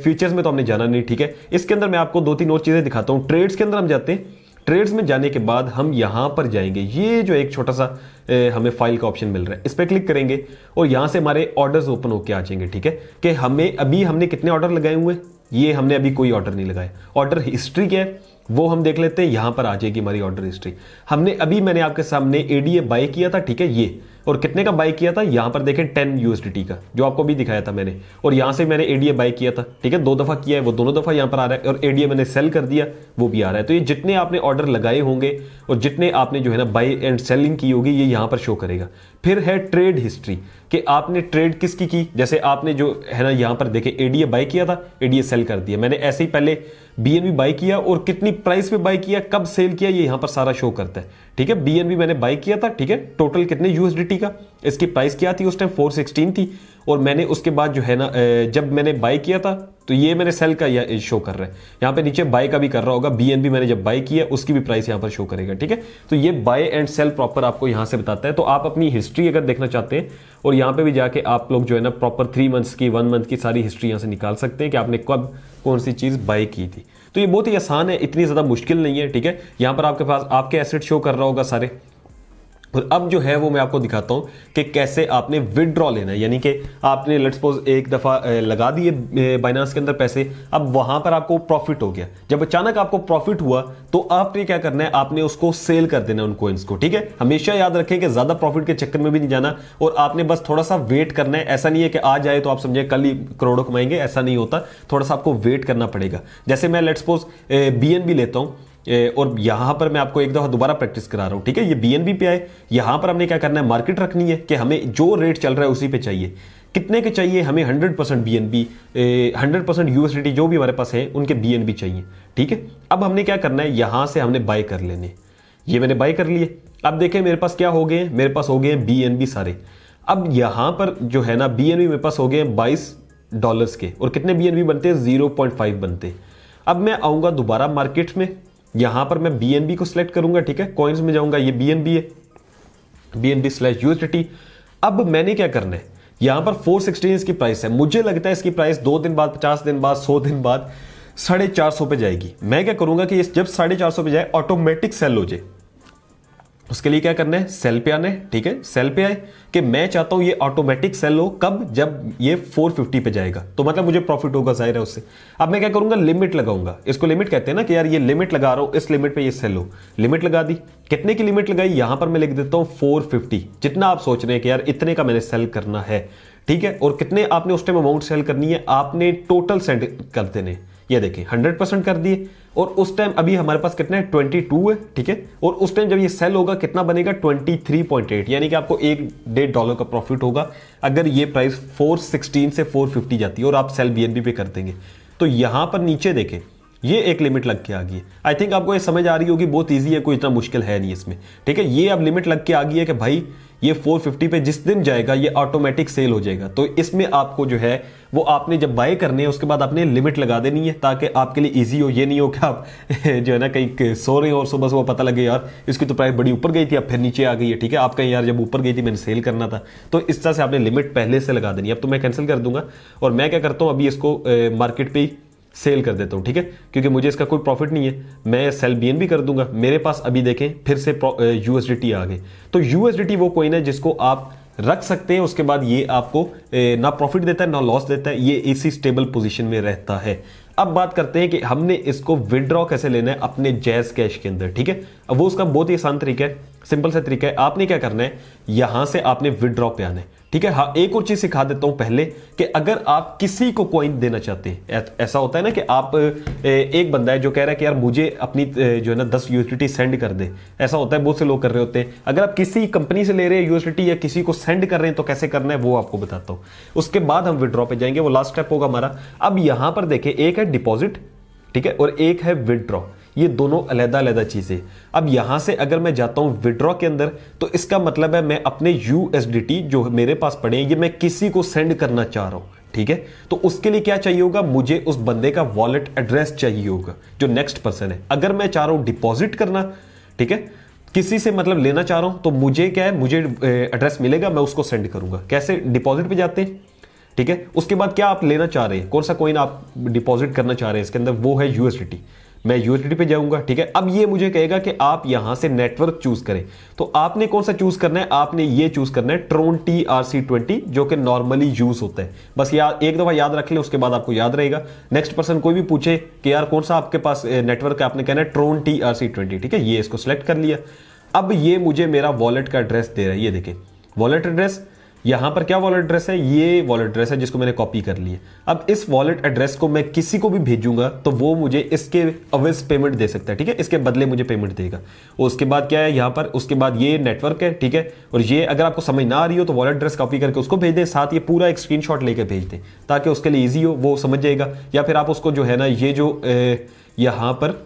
फीचर्स में तो हमने जाना नहीं, ठीक है। इसके अंदर मैं आपको 2-3 और चीजें दिखाता हूं। ट्रेड्स के अंदर हम जाते हैं। ट्रेड्स में जाने के बाद हम यहां पर जाएंगे, ये जो एक छोटा सा हमें फाइल का ऑप्शन मिल रहा है, इस पर क्लिक करेंगे और यहां से हमारे ऑर्डर्स ओपन होकर आ जाएंगे, ठीक है, कि हमें अभी हमने कितने ऑर्डर लगाए हुए, ये हमने अभी कोई ऑर्डर नहीं लगाया। ऑर्डर हिस्ट्री क्या है वो हम देख लेते हैं। यहां पर आ जाएगी हमारी ऑर्डर हिस्ट्री। हमने अभी, मैंने आपके सामने एडीए बाय किया था, ठीक है, ये, और कितने का बाय किया था, यहां पर देखें 10 यूएसडीटी का, जो आपको भी दिखाया था मैंने। और यहां से मैंने एडीए बाय किया था, ठीक है, 2 दफा किया है, वो दोनों दफा यहां पर आ रहा है। और एडीए मैंने सेल कर दिया, वो भी आ रहा है। तो ये जितने आपने ऑर्डर लगाए होंगे और जितने आपने जो है ना बाय एंड सेलिंग की होगी, ये यहां पर शो करेगा। फिर है ट्रेड हिस्ट्री, कि आपने ट्रेड किसकी की, जैसे आपने जो है ना यहां पर देखे एडीए बाय किया था, एडीए सेल कर दिया। मैंने ऐसे ही पहले बीएनबी बाय किया और कितनी प्राइस पे बाय किया, कब सेल किया, ये यहां पर सारा शो करता है, ठीक है। बीएनबी मैंने बाय किया था, ठीक है, टोटल कितने यूएसडीटी का, इसकी प्राइस क्या थी उस टाइम 416 थी। और मैंने उसके बाद जो है ना जब मैंने बाय किया था तो ये मैंने सेल का शो कर रहा है, यहां पे नीचे बाय का भी कर रहा होगा। बीएनबी मैंने जब बाय किया उसकी भी प्राइस यहां पर शो करेगा, ठीक है। तो ये बाय एंड सेल प्रॉपर आपको यहां से बताता है। तो आप अपनी हिस्ट्री अगर देखना चाहते हैं और यहां पे भी जाके आप लोग जो है ना प्रॉपर 3 मंथ्स की, 1 मंथ की सारी हिस्ट्री यहां से निकाल सकते हैं कि आपने कब कौन सी चीज बाय की थी। तो ये बहुत ही आसान है, इतनी ज्यादा मुश्किल नहीं है, ठीक है। यहां पर आपके पास आपके एसेट शो कर रहा होगा सारे। और अब जो है वो मैं आपको दिखाता हूं कि कैसे आपने विड्रॉ लेना है, यानी कि आपने लेट्स सपोज एक दफा लगा दिए बाइनांस के अंदर पैसे, अब वहां पर आपको प्रॉफिट हो गया। जब अचानक आपको प्रॉफिट हुआ तो आपने क्या करना है, आपने उसको सेल कर देना उन कॉइन्स को, ठीक है। हमेशा याद रखें कि ज्यादा प्रॉफिट के चक्कर में भी नहीं जाना और आपने बस थोड़ा सा वेट करना है। ऐसा नहीं है कि आ जाए तो आप समझे कल ही करोड़ों कमाएंगे, ऐसा नहीं होता। थोड़ा सा आपको वेट करना पड़ेगा। जैसे मैं लेट्स सपोज बीएनबी लेता हूं और यहां पर मैं आपको एक दफा दोबारा प्रैक्टिस करा रहा हूं, ठीक है। ये बीएनबी पे आए, यहां पर हमने क्या करना है, मार्केट रखनी है कि हमें जो रेट चल रहा है उसी पे चाहिए। कितने के चाहिए हमें, 100% बीएनबी, 100% यूएसडीटी जो भी हमारे पास है उनके बीएनबी चाहिए, ठीक है। अब हमने क्या करना है, यहां से हमने बाय कर लेने, ये मैंने बाय कर लिए। अब देखें मेरे पास क्या हो गए, मेरे पास हो गए बीएनबी सारे। अब यहां पर जो है ना बीएनबी मेरे पास हो गए $22 के, और कितने बीएनबी बनते हैं, 0.5 बनते। अब मैं आऊंगा दोबारा मार्केट में, यहां पर मैं बीएनबी को सिलेक्ट करूंगा, ठीक है, कॉइन्स में जाऊंगा, ये बीएनबी है, BNB/USDT। अब मैंने क्या करना है, यहां पर 416 इसकी प्राइस है। मुझे लगता है इसकी प्राइस 2 दिन बाद, 50 दिन बाद, 100 दिन बाद 450 पे जाएगी। मैं क्या करूंगा कि जब 450 पे जाए ऑटोमेटिक सेल हो जाए, उसके लिए क्या करना है, सेल पे आना है। ठीक है, सेल पे आए कि मैं चाहता हूं ये ऑटोमेटिक सेल हो, कब, जब ये 450 पे जाएगा, तो मतलब मुझे प्रॉफिट होगा जाहिर है उससे। अब मैं क्या करूंगा, लिमिट लगाऊंगा। इसको लिमिट कहते हैं ना कि यार ये लिमिट लगा रहा हूं, इस लिमिट पे ये सेल हो। लिमिट लगा दी, कितने की लिमिट लगाई, यहां पर मैं लिख देता हूं 450, जितना आप सोच रहे हैं कि यार इतने का मैंने सेल करना है। ठीक है, और कितने आपने उस टाइम अमाउंट सेल करनी है, आपने टोटल सेंड कर देने। ये देखिए 100% कर दिए, और उस टाइम अभी हमारे पास कितना है, 22 है। ठीक है, और उस टाइम जब ये सेल होगा कितना बनेगा, 23.8, यानी कि आपको $1.5 का प्रॉफिट होगा अगर ये प्राइस 416 से 450 जाती है और आप सेल BNB पे कर देंगे। तो यहां पर नीचे देखें, ये एक लिमिट लग के आ गई है। आई थिंक आपको ये समझ आ रही होगी, बहुत इजी है, कोई इतना मुश्किल है नहीं इसमें। ठीक है, ये अब लिमिट लग के आ गई है कि भाई ये 450 पे जिस दिन जाएगा ये ऑटोमेटिक सेल हो जाएगा। तो इसमें आपको जो है वो आपने जब बाय करने हैं उसके बाद आपने लिमिट लगा देनी है, ताकि आपके लिए इजी हो। ये नहीं हो कि आप जो है ना कहीं सो रहे हो और सुबह सुबह पता लगे यार इसकी तो प्राइस बड़ी ऊपर गई थी, अब फिर नीचे आ गई है। ठीक है, आप कहीं यार जब ऊपर गई थी मैंने सेल करना था, तो इस तरह से आपने लिमिट पहले से लगा देनी है। अब तो मैं कैंसिल कर दूंगा और मैं क्या करता हूं, अभी इसको मार्केट पे सेल कर देता हूं। ठीक है, क्योंकि मुझे इसका कोई प्रॉफिट नहीं है, मैं सेल BNB कर दूंगा। मेरे पास अभी देखें फिर से USDT आ गए। तो USDT वो कॉइन है जिसको आप रख सकते हैं, उसके बाद ये आपको ना प्रॉफिट देता है ना लॉस देता है, ये इसी स्टेबल पोजीशन में रहता है। अब बात करते हैं कि हमने इसको विड्रॉ कैसे लेना है अपने जैज कैश के अंदर। ठीक है, अब वो उसका बहुत ही आसान तरीका है, सिंपल सा तरीका है। आपने क्या करना है, यहां से आपने विड्रॉ पे आना है। ठीक है, हाँ एक और चीज सिखा देता हूं पहले कि अगर आप किसी को कॉइन देना चाहते हैं, ऐसा होता है ना कि आप एक बंदा है जो कह रहा है कि यार मुझे अपनी जो है ना 10 USDT सेंड कर दे, ऐसा होता है, बहुत से लोग कर रहे होते हैं। अगर आप किसी कंपनी से ले रहे हैं USDT या किसी को सेंड कर रहे हैं तो कैसे करना है वो आपको बताता हूं। उसके बाद हम विड्रॉ पे जाएंगे, वो लास्ट स्टेप होगा हमारा। अब यहां पर देखें, एक है डिपॉजिट, ठीक है, और एक है विड्रॉ। ये दोनों अलग अलग चीजें। अब यहां से अगर मैं जाता हूं विड्रॉ के अंदर, तो इसका मतलब है मैं अपने USDT जो मेरे पास पड़े हैं ये मैं किसी को सेंड करना चाह रहा हूं। ठीक है, तो उसके लिए क्या चाहिए होगा, मुझे उस बंदे का वॉलेट एड्रेस चाहिए होगा जो नेक्स्ट पर्सन है। अगर मैं चाह रहा हूं डिपॉजिट करना, ठीक है, किसी से मतलब लेना चाह रहा हूं, तो मुझे क्या है, मुझे एड्रेस मिलेगा, मैं उसको सेंड करूंगा। कैसे, डिपॉजिट पे जाते हैं। ठीक है, उसके बाद क्या आप लेना चाह रहे हैं, कौन सा कॉइन आप डिपॉजिट करना चाह रहे हैं इसके अंदर, वो है USDT। मैं USDT पे जाऊंगा। ठीक है, अब ये मुझे कहेगा कि आप यहां से नेटवर्क चूज करें, तो आपने कौन सा चूज करना है, आपने ये चूज करना है ट्रोन TRC20 जो कि नॉर्मली यूज होता है। बस यार एक दफा याद रख ले, उसके बाद आपको याद रहेगा। नेक्स्ट पर्सन कोई भी पूछे कि यार कौन सा आपके पास नेटवर्क है, आपने कहना है ट्रोन TRC20। ठीक है, ये इसको सिलेक्ट कर लिया। अब ये मुझे मेरा वॉलेट का एड्रेस दे रहा है, ये देखिए वॉलेट एड्रेस। यहां पर क्या वॉलेट एड्रेस है, ये वॉलेट एड्रेस है जिसको मैंने कॉपी कर लिया। अब इस वॉलेट एड्रेस को मैं किसी को भी भेजूंगा तो वो मुझे इसके अवेज पेमेंट दे सकता है। ठीक है, इसके बदले मुझे पेमेंट देगा। और उसके बाद क्या है यहां पर, उसके बाद ये नेटवर्क है। ठीक है, और ये अगर आपको समझ ना आ रही हो तो वॉलेट एड्रेस कॉपी करके उसको भेज दें, साथ ये पूरा एक स्क्रीनशॉट लेके भेज दें ताकि उसके लिए ईजी हो, वो समझ जाएगा। या फिर आप उसको जो है ना, ये जो यहां पर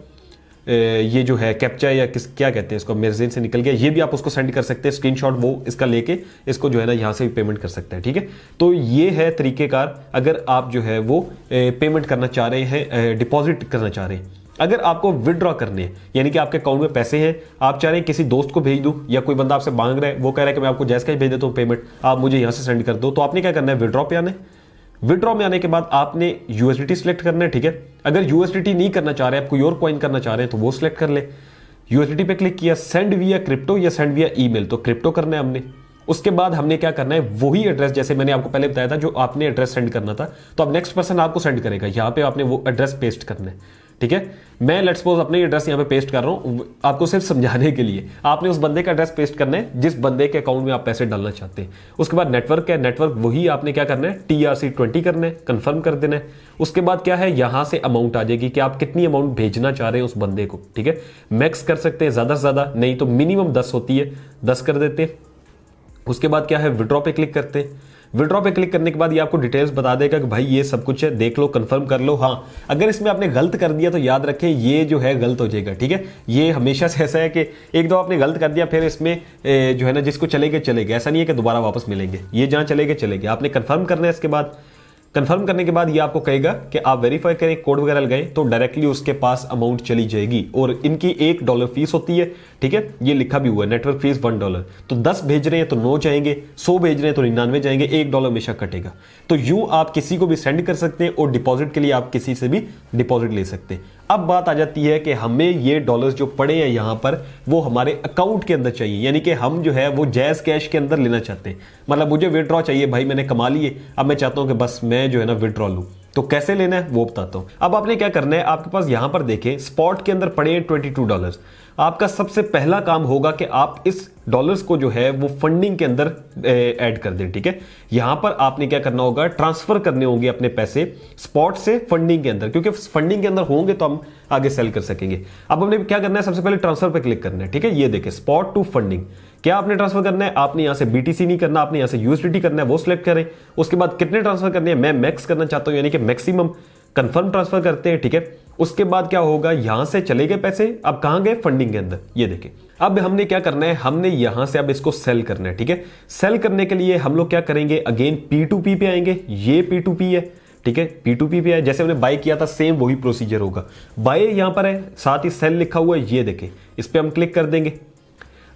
ये जो है कैप्चा या क्या कहते हैं इसको, मेरे ज़हन से निकल गया, ये भी आप उसको सेंड कर सकते हैं स्क्रीनशॉट, वो इसका लेके इसको जो है ना यहाँ से भी पेमेंट कर सकते हैं। ठीक है, तो ये है तरीकेकार अगर आप जो है वो पेमेंट करना चाह रहे हैं, डिपॉजिट करना चाह रहे हैं। अगर आपको विड्रॉ करने हैं, यानी कि आपके अकाउंट में पैसे हैं, आप चाह रहे हैं किसी दोस्त को भेज दूं, या कोई बंदा आपसे मांग रहा है, वो कह रहा है कि मैं आपको जैस कैश भेज देता हूं पेमेंट, आप मुझे यहां से सेंड कर दो, तो आपने क्या करना है, विड्रॉ पे आना है। विड्रॉ में आने के बाद आपने USDT सिलेक्ट करना है। ठीक है, अगर USDT नहीं करना चाह रहे हैं, आप कोई और कॉइन करना चाह रहे हैं तो वो सिलेक्ट कर ले। USDT पे क्लिक किया, सेंड विया क्रिप्टो या सेंड विया ईमेल, तो क्रिप्टो करना है हमने। उसके बाद हमने क्या करना है, वही एड्रेस जैसे मैंने आपको पहले बताया था, जो आपने एड्रेस सेंड करना था, तो अब नेक्स्ट पर्सन आपको सेंड करेगा, यहां पे आपने वो एड्रेस पेस्ट करना है। ठीक है, मैं लेट्स सपोज अपने एड्रेस यहां पे पेस्ट कर रहा हूं आपको सिर्फ समझाने के लिए। आपने उस बंदे का एड्रेस पेस्ट करना है जिस बंदे के अकाउंट में आप पैसे डालना चाहते हैं। उसके बाद नेटवर्क है, नेटवर्क वही आपने क्या करना है, TRC20 करना है, कंफर्म कर देना है। उसके बाद क्या है, यहां से अमाउंट आ जाएगी कि आप कितनी अमाउंट भेजना चाह रहे हैं उस बंदे को। ठीक है, मैक्स कर सकते हैं, ज्यादा से ज्यादा नहीं तो मिनिमम 10 होती है, 10 कर देते हैं। उसके बाद क्या है, विड्रॉ पे क्लिक करते हैं। विड्रॉ पे क्लिक करने के बाद ये आपको डिटेल्स बता देगा कि भाई ये सब कुछ है, देख लो, कंफर्म कर लो। हाँ, अगर इसमें आपने गलत कर दिया तो याद रखें ये जो है गलत हो जाएगा। ठीक है, ये हमेशा से ऐसा है कि एक दो आपने गलत कर दिया, फिर इसमें जो है ना जिसको चलेंगे चलेंगे, ऐसा नहीं है कि दोबारा वापस मिलेंगे, ये जहां चलेंगे चलेंगे। आपने कंफर्म करना है। इसके बाद कंफर्म करने के बाद ये आपको कहेगा कि आप वेरीफाई करें, कोड वगैरह लगाएं, तो डायरेक्टली उसके पास अमाउंट चली जाएगी। और इनकी $1 फीस होती है। ठीक है, ये लिखा भी हुआ है, नेटवर्क फीस $1। तो 10 भेज रहे हैं तो 9 जाएंगे, 100 भेज रहे हैं तो 99 जाएंगे, $1 हमेशा कटेगा। तो यूं आप किसी को भी सेंड कर सकते हैं और डिपॉजिट के लिए आप किसी से भी डिपॉजिट ले सकते हैं। अब बात आ जाती है कि हमें ये डॉलर्स जो पड़े हैं यहां पर वो हमारे अकाउंट के अंदर चाहिए, यानी कि हम जो है वो जैज कैश के अंदर लेना चाहते हैं। मतलब मुझे विड्रॉ चाहिए भाई, मैंने कमा लिए, अब मैं चाहता हूं कि बस मैं जो है ना विड्रॉ लूं। तो कैसे लेना है वो बताता हूं। अब आपने क्या करना है, आपके पास यहां पर देखें स्पॉट के अंदर पड़े हैं $22। आपका सबसे पहला काम होगा कि आप इस डॉलर्स को जो है वो फंडिंग के अंदर ऐड कर दें। ठीक है, यहां पर आपने क्या करना होगा, ट्रांसफर करने होंगे अपने पैसे स्पॉट से फंडिंग के अंदर, क्योंकि फंडिंग के अंदर होंगे तो हम आगे सेल कर सकेंगे। अब हमने क्या करना है, सबसे पहले ट्रांसफर पे क्लिक करना है। ठीक है, ये देखें स्पॉट टू फंडिंग। क्या आपने ट्रांसफर करना है, आपने यहां से BTC नहीं करना, आपने यहां से USDT करना है, वो सिलेक्ट करें। उसके बाद कितने ट्रांसफर करने हैं, मैं मैक्स करना चाहता हूं, यानी कि मैक्सिमम। कंफर्म ट्रांसफर करते हैं। ठीक है, उसके बाद क्या होगा, यहां से चले गए पैसे, अब कहां गए, फंडिंग के अंदर। ये देखें, अब हमने क्या करना है, हमने यहां से अब इसको सेल करना है। ठीक है, सेल करने के लिए हम लोग क्या करेंगे, अगेन P2P पे आएंगे। ये P2P है। ठीक है, P2P पे है, जैसे हमने बाय किया था सेम वही प्रोसीजर होगा। बाय यहां पर है, साथ ही सेल लिखा हुआ है, ये देखें, इस पे हम क्लिक कर देंगे।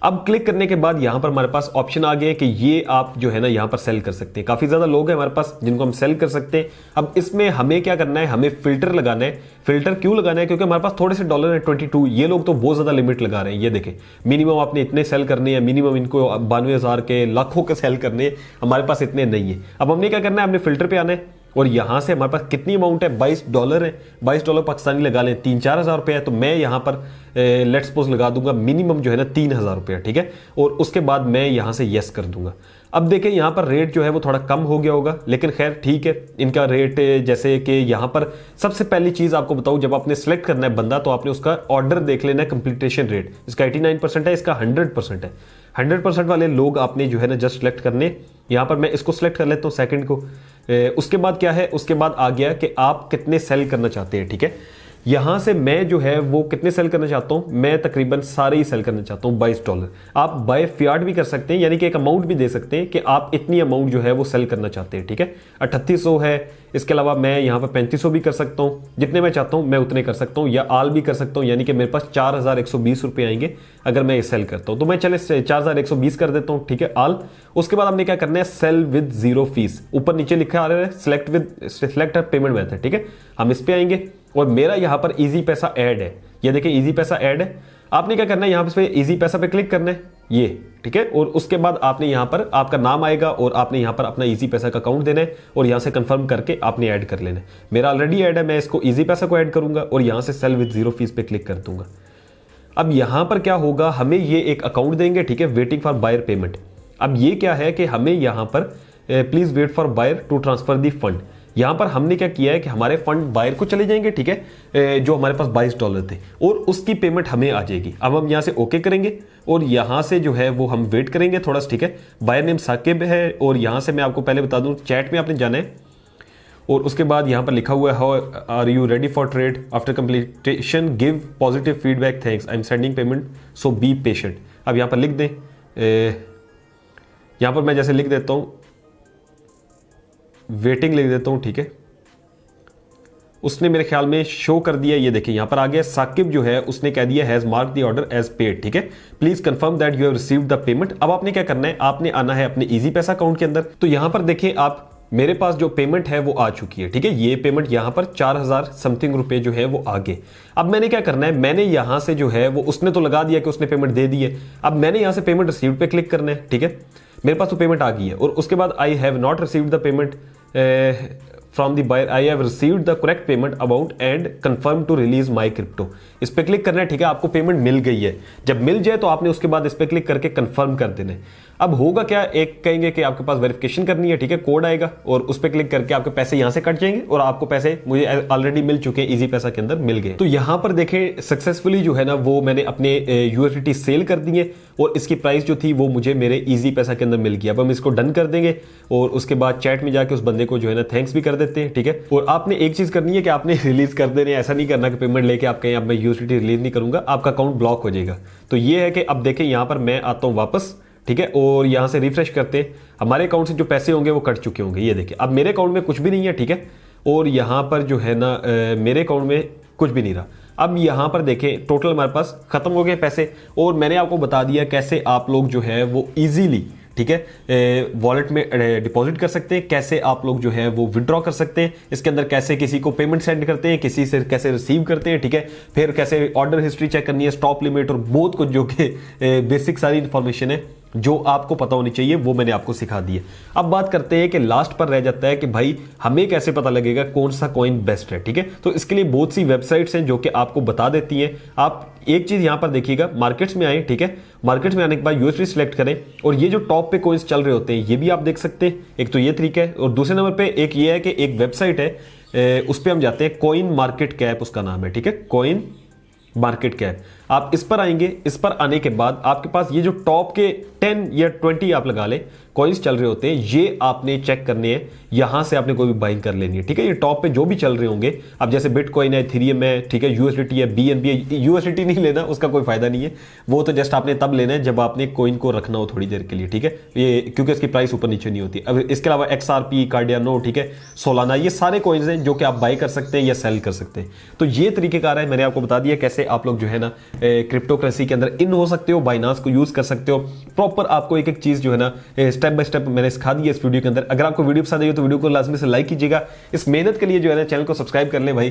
अब क्लिक करने के बाद यहां पर हमारे पास ऑप्शन आ गया कि ये आप जो है ना यहां पर सेल कर सकते हैं। काफी ज्यादा लोग हैं हमारे पास जिनको हम सेल कर सकते हैं। अब इसमें हमें क्या करना है, हमें फिल्टर लगाना है। फिल्टर क्यों लगाना है, क्योंकि हमारे पास थोड़े से डॉलर है 22। ये लोग तो बहुत ज्यादा लिमिट लगा रहे हैं। ये देखें, मिनिमम आपने इतने सेल करने हैं, मिनिमम इनको 92,000 के, लाखों के सेल करने हैं, हमारे पास इतने नहीं है। अब हमने क्या करना है, हमने फिल्टर पे आना है और यहां से हमारे पास कितनी अमाउंट है, $22 है। $22 पाकिस्तानी लगा लें, 3-4 हज़ार रुपये है। तो मैं यहां पर लेट्स सपोज लगा दूंगा मिनिमम जो है ना 3,000 रुपया। ठीक है, और उसके बाद मैं यहां से यस कर दूंगा। अब देखें यहां पर रेट जो है वो थोड़ा कम हो गया होगा, लेकिन खैर ठीक है इनका रेट। जैसे कि यहां पर सबसे पहली चीज आपको बताऊं, जब आपने सेलेक्ट करना है बंदा तो आपने उसका ऑर्डर देख लेना है, कंप्लीटेशन रेट इसका 89% है, इसका 100% है। 100% वाले लोग आपने जो है ना जस्ट सेलेक्ट करने। यहां पर मैं इसको सेलेक्ट कर लेता हूं, सेकंड को। उसके बाद क्या है, उसके बाद आ गया कि आप कितने सेल करना चाहते हैं। ठीक है, यहां से मैं जो है वो कितने सेल करना चाहता हूं, मैं तकरीबन सारे ही सेल करना चाहता हूं $22। आप बाय फियाट भी कर सकते हैं, यानी कि एक अमाउंट भी दे सकते हैं कि आप इतनी अमाउंट जो है वो सेल करना चाहते हैं। ठीक है, 3800 है। इसके अलावा मैं यहां पर 3500 भी कर सकता हूं, जितने मैं चाहता हूं मैं उतने कर सकता हूं, या आल भी कर सकता हूं, यानी कि मेरे पास 4120 रुपये आएंगे अगर मैं ये सेल करता हूं। तो मैं चले 4120 कर देता हूं। ठीक है, आल। उसके बाद हमने क्या करना है, सेल विद 0 फीस। ऊपर नीचे लिखा आ रहा है सिलेक्ट पेमेंट मेथड। ठीक है, हम इस पे आएंगे और मेरा यहां पर इजी पैसा ऐड है। ये देखिए इजी पैसा ऐड है। आपने क्या करना है, यहां पे इजी पैसा पे क्लिक करना है, ये। ठीक है, और उसके बाद आपने यहां पर आपका नाम आएगा और आपने यहां पर अपना इजी पैसा का अकाउंट देना है और यहां से कंफर्म करके आपने ऐड कर लेना है। मेरा ऑलरेडी ऐड है, मैं इसको इजी पैसा को ऐड करूंगा और यहां से सेल विद 0 फीस पे क्लिक कर दूंगा। अब यहां पर क्या होगा, हमें ये एक अकाउंट देंगे। ठीक है, वेटिंग फॉर बायर पेमेंट। अब ये क्या है कि हमें यहां पर please wait for buyer to transfer the fund. यहां पर हमने क्या किया है कि हमारे फंड बायर को चले जाएंगे। ठीक है, जो हमारे पास $22 थे और उसकी पेमेंट हमें आ जाएगी। अब हम यहां से ओके करेंगे और यहां से जो है वो हम वेट करेंगे थोड़ा। ठीक है, बायर नेम साकिब है और यहां से मैं आपको पहले बता दूं, चैट में आपने जाना है और उसके बाद यहां पर लिखा हुआ है, how are you ready for trade after completion, give positive feedback, thanks, I am sending payment, so be patient. अब यहां पर लिख दें, यहां पर मैं जैसे लिख देता हूं, वेटिंग लिख देता हूं। ठीक है, उसने मेरे ख्याल में शो कर दिया। ये देखिए यहां पर आ गया, साकिब जो है उसने कह दिया has mark the order as paid. ठीक है, please confirm that you have received the payment. अब आपने क्या करना है, आपने आना है अपने इजी पैसा अकाउंट के अंदर। तो यहां पर देखिए आप, मेरे पास जो पेमेंट है वो आ चुकी है। ठीक है, ये पेमेंट यहां पर 4000 समथिंग रुपए जो है वो आ गए। अब मैंने क्या करना है, मैंने यहां से जो है वो, उसने तो लगा दिया कि उसने पेमेंट दे दी है। अब मैंने यहां से पेमेंट रिसीव्ड पे क्लिक करना है। ठीक है, मेरे पास तो पेमेंट आ गई है और उसके बाद I have not received the payment from the buyer, I have received the correct payment amount and confirm to release my crypto. इस पे क्लिक करना है। ठीक है, आपको पेमेंट मिल गई है। जब मिल जाए तो आपने उसके बाद इस पे क्लिक करके कंफर्म कर देना है। अब होगा क्या, एक कहेंगे कि आपके पास वेरिफिकेशन करनी है। ठीक है, कोड आएगा और उस पे क्लिक करके आपके पैसे यहां से कट जाएंगे और आपको पैसे मुझे ऑलरेडी मिल चुके हैं, इजी पैसा के अंदर मिल गए। तो यहां पर देखें सक्सेसफुली जो है ना वो मैंने अपने USDT सेल कर दिए और इसकी प्राइस जो थी वो मुझे मेरे इजी पैसा के अंदर मिल गया। अब हम इसको डन कर देंगे और उसके बाद चैट में जाके उस बंदे को जो है ना थैंक्स भी कर देते हैं। ठीक है, और आपने एक चीज करनी है कि आपने रिलीज कर देने, ऐसा नहीं करना कि पेमेंट लेके आप कहें अब मैं USDT रिलीज नहीं करूंगा, आपका अकाउंट ब्लॉक हो जाएगा। तो ये है कि अब देखें यहां पर मैं आता हूं वापस। ठीक है, और यहां से रिफ्रेश करते हैं, हमारे अकाउंट से जो पैसे होंगे वो कट चुके होंगे। ये देखिए अब मेरे अकाउंट में कुछ भी नहीं है। ठीक है, और यहां पर जो है ना मेरे अकाउंट में कुछ भी नहीं रहा। अब यहां पर देखें टोटल हमारे पास खत्म हो गए पैसे और मैंने आपको बता दिया कैसे आप लोग जो है वो इजीली ठीक है, वॉलेट में डिपॉजिट कर सकते हैं, कैसे आप लोग जो है वो विड्रॉ कर सकते हैं, इसके अंदर कैसे किसी को पेमेंट सेंड करते हैं, किसी से कैसे रिसीव करते हैं, ठीक है, फिर कैसे ऑर्डर हिस्ट्री चेक करनी है, स्टॉप लिमिट और बहुत कुछ जो कि बेसिक सारी इंफॉर्मेशन है जो आपको पता होनी चाहिए, वो मैंने आपको सिखा दी है। अब बात करते हैं कि लास्ट पर रह जाता है कि भाई हमें कैसे पता लगेगा कौन सा कॉइन बेस्ट है, ठीक है। तो इसके लिए बहुत सी वेबसाइट्स हैं जो कि आपको बता देती हैं। आप एक चीज यहां पर देखिएगा, मार्केट्स में आए, ठीक है, मार्केट्स में आने के बाद यूएसडी सिलेक्ट करें और ये जो टॉप पे कॉइन्स चल रहे होते हैं ये भी आप देख सकते हैं। एक तो ये तरीका है और दूसरे नंबर पे एक ये है कि एक वेबसाइट है, उस पर हम जाते हैं, कॉइन मार्केट कैप उसका नाम है, ठीक है, कॉइन मार्केट कैप। आप इस पर आएंगे, इस पर आने के बाद आपके पास ये जो टॉप के 10 या 20 आप लगा लें कॉइन्स चल रहे होते हैं, ये आपने चेक करने हैं, यहां से आपने कोई भी बाइंग कर लेनी है, ठीक है। ये टॉप पे जो भी चल रहे होंगे, अब जैसे बिटकॉइन है, इथेरियम है, ठीक है, यूएसडीटी है, बीएनबी है, यूएसडीटी नहीं लेना, उसका कोई फायदा नहीं है, वो तो जस्ट आपने तब लेना है जब आपने कॉइन को रखना हो थोड़ी देर के लिए, ठीक है, ये क्योंकि इसकी प्राइस ऊपर नीचे नहीं होती। अब इसके अलावा एक्सआरपी, कार्डियानो, ठीक है, सोलाना, ये सारे कॉइन्स हैं जो कि आप बाई कर सकते हैं या सेल कर सकते हैं। तो ये तरीकेकार है, मैंने आपको बता दिया कैसे आप लोग जो है ना क्रिप्टो करेंसी के अंदर इन हो सकते हो, बाइनांस को यूज कर सकते हो। प्रॉपर आपको एक एक चीज जो है ना स्टेप बाय स्टेप मैंने सिखा दी है इस वीडियो के अंदर। अगर आपको वीडियो पसंद आई हो तो वीडियो को लाजमी से लाइक कीजिएगा। इस मेहनत के लिए जो है ना चैनल को सब्सक्राइब कर लें भाई,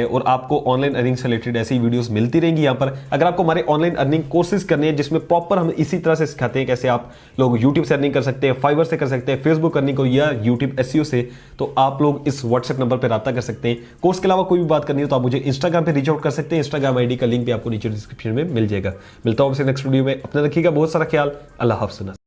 और आपको ऑनलाइन अर्निंग से रिलेटेड ऐसी वीडियोस मिलती रहेंगी यहाँ पर। अगर आपको हमारे ऑनलाइन अर्निंग कोर्सेज करने हैं जिसमें प्रॉपर हम इसी तरह से सिखाते हैं कैसे आप लोग यूट्यूब से अर्निंग कर सकते हैं, फाइवर से कर सकते हैं, फेसबुक अर्निंग को या यूट्यूब एसईओ से, तो आप लोग इस व्हाट्सएप नंबर पर रब्ता कर सकते हैं। कोर्स के अलावा कोई भी बात करनी हो तो आप मुझे इंस्टाग्राम पे रीच आउट कर सकते हैं। इंस्टाग्राम आईडी का लिंक भी आपको नीचे डिस्क्रिप्शन में मिल जाएगा। मिलता हूं आपसे नेक्स्ट वीडियो में। अपना रखिएगा बहुत सारा ख्याल। अल्लाह हाफ़िज़।